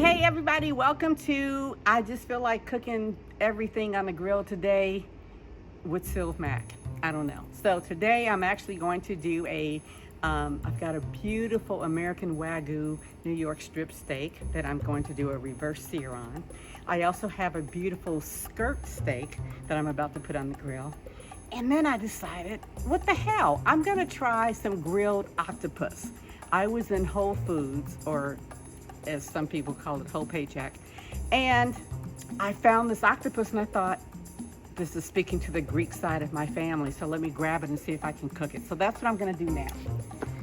Hey everybody, welcome to I just feel like cooking everything on the grill today with Sylv Mac. I don't know. So today I'm actually going to do I've got a beautiful American Wagyu New York strip steak that I'm going to do a reverse sear on. I also have a beautiful skirt steak that I'm about to put on the grill. And then I decided, what the hell? I'm gonna try some grilled octopus. I was in Whole Foods, or as some people call it, Whole Paycheck, and I found this octopus and I thought, this is speaking to the Greek side of my family, so let me grab it and see if I can cook it. So that's what I'm gonna do now.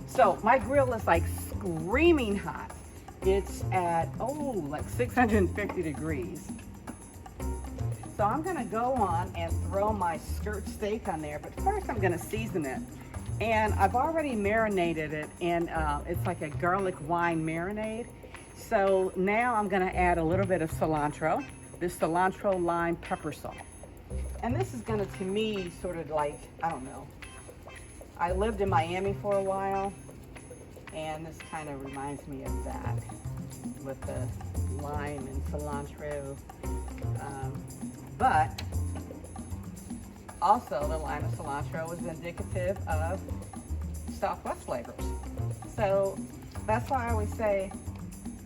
So my grill is like screaming hot. It's at, like 650 degrees. So I'm gonna go on and throw my skirt steak on there, but first I'm gonna season it. And I've already marinated it in, it's like a garlic wine marinade. So now I'm gonna add a little bit of cilantro, this cilantro lime pepper salt. And this is gonna, to me, sort of like, I don't know. I lived in Miami for a while, and this kind of reminds me of that with the lime and cilantro. But also the lime and cilantro is indicative of Southwest flavors. So that's why I always say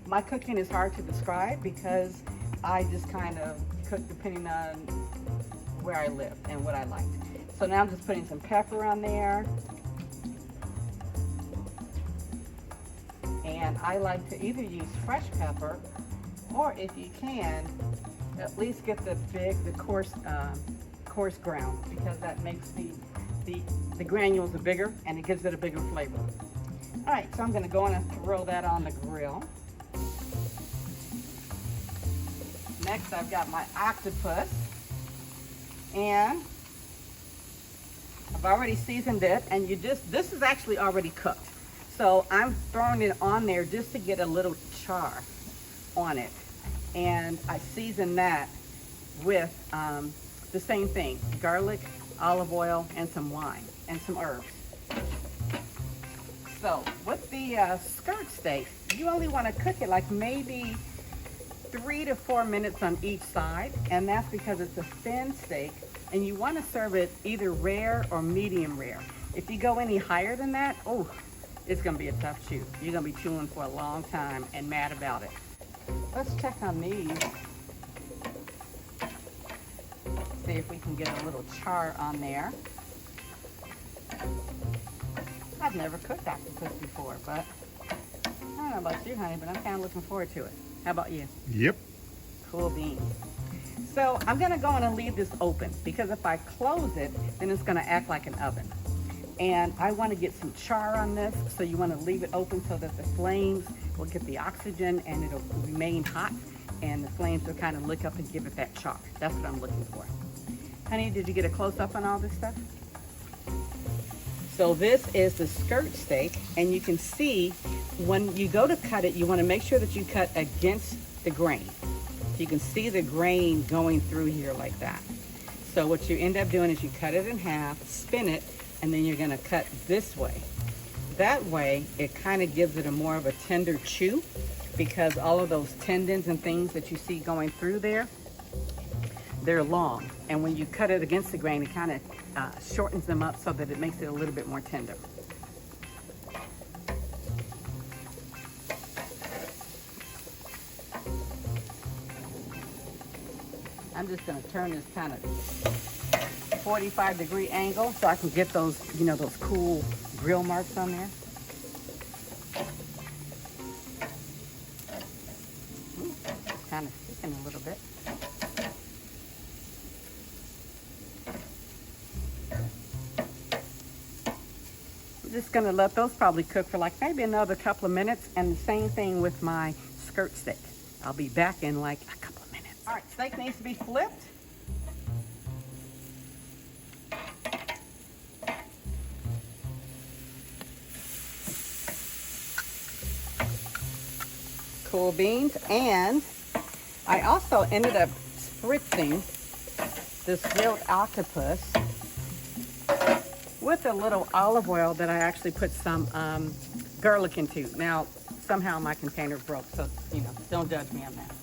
my cooking is hard to describe, because I just kind of cook depending on where I live and what I like. So now I'm just putting some pepper on there. And I like to either use fresh pepper, or if you can, at least get the coarse ground, because that makes the granules bigger and it gives it a bigger flavor. All right, so I'm gonna go on and throw that on the grill. Next, I've got my octopus, and I've already seasoned it, and this is actually already cooked. So I'm throwing it on there just to get a little char on it. And I season that with the same thing, garlic, olive oil, and some wine, and some herbs. So with the skirt steak, you only want to cook it like maybe 3 to 4 minutes on each side, and that's because it's a thin steak, and you want to serve it either rare or medium rare. If you go any higher than that, it's going to be a tough chew. You're going to be chewing for a long time and mad about it. Let's check on these. See if we can get a little char on there. I've never cooked octopus before, but I don't know about you, honey, but I'm kind of looking forward to it. How about you? Yep. Cool beans. So I'm gonna go in and leave this open, because if I close it, then it's gonna act like an oven. And I wanna get some char on this, so you wanna leave it open so that the flames will get the oxygen and it'll remain hot, and the flames will kind of lick up and give it that char. That's what I'm looking for. Honey, did you get a close up on all this stuff? So this is the skirt steak, and you can see when you go to cut it, you want to make sure that you cut against the grain. So you can see the grain going through here like that. So what you end up doing is you cut it in half, spin it, and then you're going to cut this way. That way, it kind of gives it a more of a tender chew, because all of those tendons and things that you see going through there, they're long. And when you cut it against the grain, it kind of shortens them up so that it makes it a little bit more tender. I'm just going to turn this kind of 45-degree angle so I can get those, those cool grill marks on there. It's kind of sticking a little bit. Just gonna let those probably cook for like maybe another couple of minutes, and the same thing with my skirt steak. I'll be back in like a couple of minutes. All right, steak needs to be flipped. Cool beans, and I also ended up spritzing this grilled octopus with a little olive oil that I actually put some garlic into. Now, somehow my container broke, so, you know, don't judge me on that.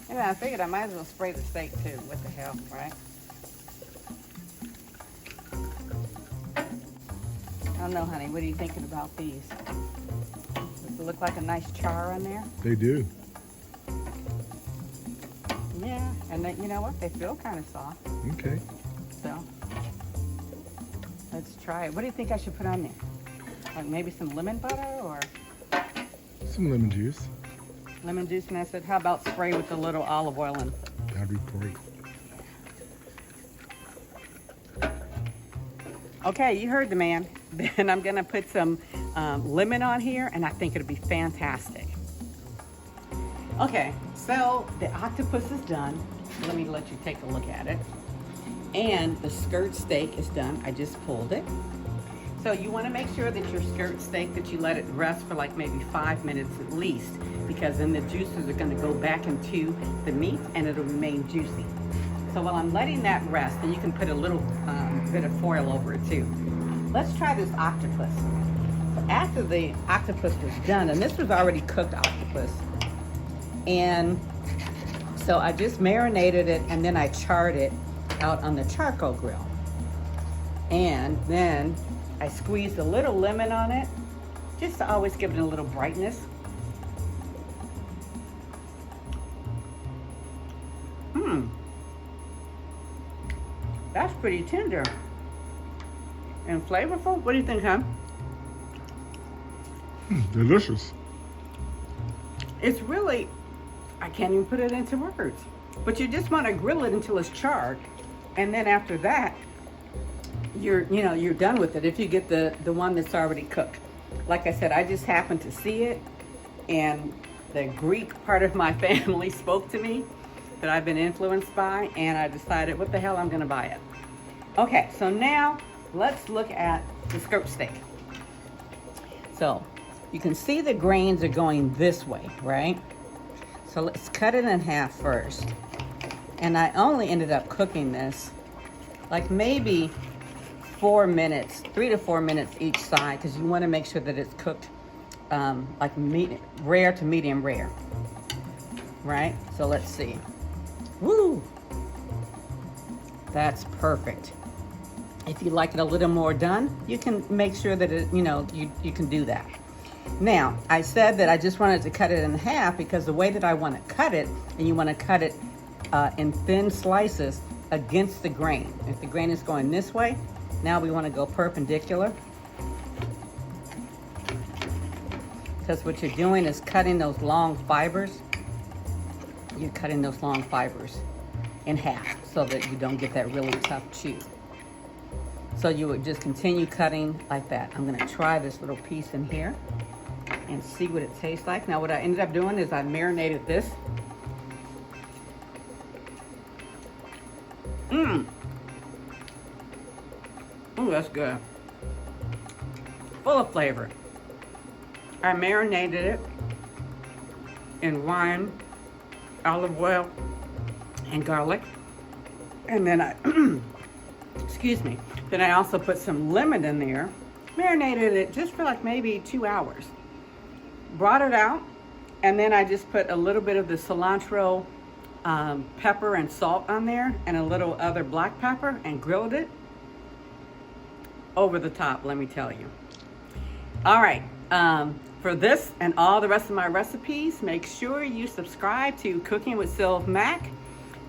And I figured I might as well spray the steak too. What the hell, right? I don't know, honey. What are you thinking about these? Does it look like a nice char on there? They do. Yeah, and then, you know what? They feel kind of soft. Okay. So, let's try it. What do you think I should put on there? Like maybe some lemon butter or? Some lemon juice. Lemon juice, and I said, how about spray with a little olive oil and That'd be great. okay, you heard the man. Then I'm gonna put some lemon on here, and I think it'll be fantastic. Okay, so the octopus is done. Let me let you take a look at it. And the skirt steak is done. I just pulled it. So you wanna make sure that your skirt steak, that you let it rest for like maybe 5 minutes at least, because then the juices are gonna go back into the meat and it'll remain juicy. So while I'm letting that rest, and you can put a little bit of foil over it too. Let's try this octopus. So after the octopus was done, and this was already cooked octopus, and so I just marinated it and then I charred it out on the charcoal grill. And then I squeezed a little lemon on it, just to always give it a little brightness. That's pretty tender and flavorful. What do you think, huh? Delicious. It's really, I can't even put it into words. But you just want to grill it until it's charred, and then after that, you're done with it. If you get the one that's already cooked. Like I said, I just happened to see it, and the Greek part of my family spoke to me that I've been influenced by, and I decided, what the hell, I'm gonna buy it. Okay, so now let's look at the skirt steak. So you can see the grains are going this way, right? So let's cut it in half first. And I only ended up cooking this like maybe 4 minutes, 3 to 4 minutes each side, because you want to make sure that it's cooked like rare to medium rare, right? So let's see. Woo! That's perfect. If you like it a little more done, you can make sure that it, you can do that. Now, I said that I just wanted to cut it in half because the way that I want to cut it, and you want to cut it in thin slices against the grain. If the grain is going this way, now we want to go perpendicular. Because what you're doing is cutting those long fibers. You're cutting those long fibers in half so that you don't get that really tough chew. So you would just continue cutting like that. I'm gonna try this little piece in here and see what it tastes like. Now what I ended up doing is I marinated this. Ooh, that's good. Full of flavor. I marinated it in wine, olive oil, and garlic. And then I, excuse me, then I also put some lemon in there, marinated it just for like maybe 2 hours. Brought it out, and then I just put a little bit of the cilantro, pepper and salt on there, and a little other black pepper, and grilled it. Over the top, let me tell you. All right, for this and all the rest of my recipes, make sure you subscribe to Cooking with Sylv Mac.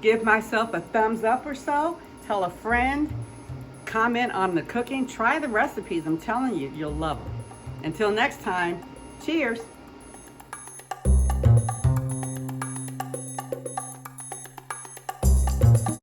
Give myself a thumbs up or so. Tell a friend. Comment on the cooking. Try the recipes. I'm telling you, you'll love them. Until next time, cheers.